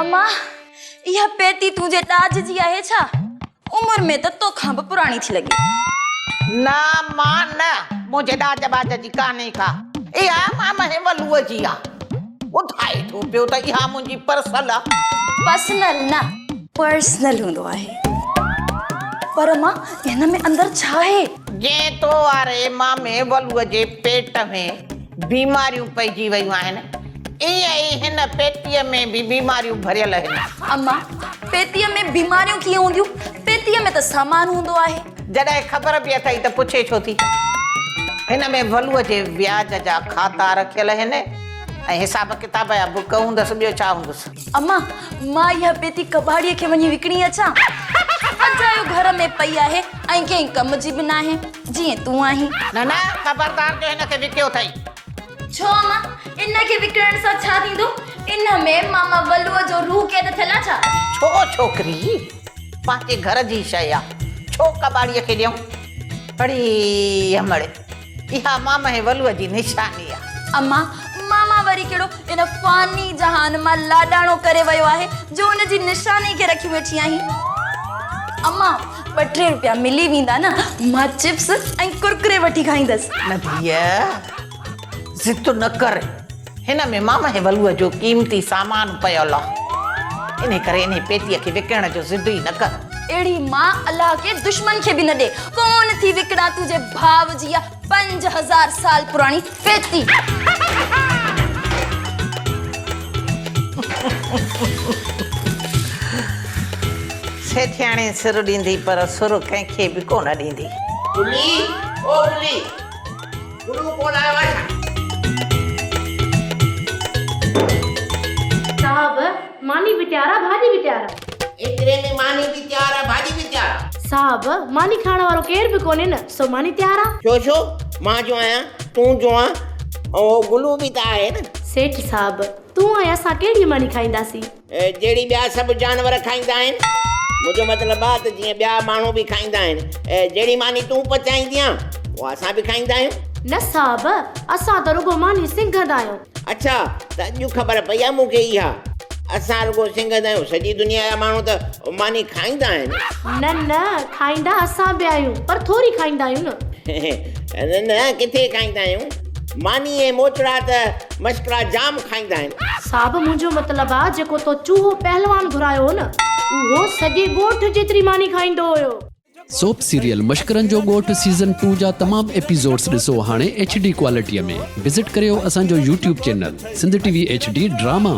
अम्मा यह पेटी तुझे ताज जी आहे छा? उम्र में तो खां बि पुराणी थी लगी। ना मां न मुझे दाज बाज जी काने का इहा मां महे वलूअ जी आ। ॿुधाए थो पियो त इहा मुंहिंजी पर्सनल आ। पर्सनल ना पर्सनल हूंदो आहे। पर मां हिन में अंदर छा आहे? जे तो वारे मां में वलूअ जे पेट में बीमारियूं पइजी वयूं आहिनि ईअं ई हिन पेटीअ में भी बीमारियूं भरियल आहिनि। अम्मा पेटीअ में बीमारियूं कीअं हूंदियूं? पेटीअ में त सामान हूंदो आहे। जॾहिं ख़बर बि अथई त पुछे छो थी? हिन में वलूअ जे व्याज जा खाता रखियल आहिनि ऐं हिसाब किताब जा बुक हूंदसि। ॿियो छा हूंदसि? अम्मा मां इहा पेटी कबाड़ीअ खे वञी विकिणी अचां? अजायो घर में पई आहे ऐं कंहिं कम जी बि न आहे जीअं तूं आहीं। न न ख़बरदार जो हिन खे विकियो अथई। छो अम्मा इन खे विकिणण सां छा थींदो? इन में मामा वलूअ जो रूह कैद थियल आहे छा? छो छोकिरी पंहिंजे घर जी शइ आहे छो कबाड़ीअ खे ॾियूं? अड़ी हमड़े इहा मामा जे वलूअ जी निशानी आहे। अम्मा मामा वरी कहिड़ो इन फानी जहान मां लाॾाणो करे वियो आहे जो उन जी निशानी खे रखी वेठी आहीं? अम्मा 2-3 रुपया मिली वेंदा न मां चिप्स ऐं कुरकुरे वठी खाईंदसि। न धीअ ज़िद न कर। हिन में मामा जे वलूअ जो क़ीमती सामान पियल आहे इन करे इन पेटीअ खे विकिणण जो ज़िद ई न कर। अहिड़ी मां अलाह के दुश्मन खे बि न ॾे कोन थी विकिणा तुंहिंजे भाउ जी 5000 साल पुराणी पेटी। सेठियाणी सिर ॾींदी पर सुर कंहिंखे बि कोन ॾींदी। बुली ओ बुली गुरु कोन आयो आहे? साहब मानी भी तैयार है भाजी भी तैयार है। एतिरे में मानी भी तैयार आहे भाॼी बि तैयार आहे। साहब मानी खाने वारो केर भी कोने न सो मानी तैयार है। छो छो मां जो आहियां तूं जो आहे ऐं गुलू बि त आहे न। सेठ साहब तू ऐं असां केड़ी मानी खाईंदासीं? जहिड़ी ॿिया सभु जानवर खाईंदा आहिनि। मुंहिंजो मतिलबु आहे त जीअं ॿिया माण्हू बि खाईंदा आहिनि जहिड़ी मानी तूं पचाईंदी आहे उहा असां बि खाईंदा आहियूं। न साहब असां त रुगो मानी सिंघंदा आहियूं। अच्छा त अॼु ख़बर पई आहे मूंखे इहा असां रुगो सिंघंदा आहियूं। सॼी दुनिया जा माण्हू त मानी खाईंदा आहिनि। न न खाईंदा असां बि आहियूं पर थोरी खाईंदा आहियूं न। न न किथे खाईंदा आहियूं। मानी ऐं मोचड़ा त मश्करा जाम खाईंदा आहिनि। साहब मुंहिंजो मतिलबु आहे जेको तो चूहो पहलवान घुरायो हो न उहो सॼे ॻोठ जेतिरी मानी खाईंदो हुयो। सोप सीरियल मश्करनि जो ॻोठ सीज़न 2 जा तमामु एपिसोड्स ॾिसो हाणे HD क्वालिटीअ में। विज़िट करियो असांजो YouTube channel Sindh TV HD drama.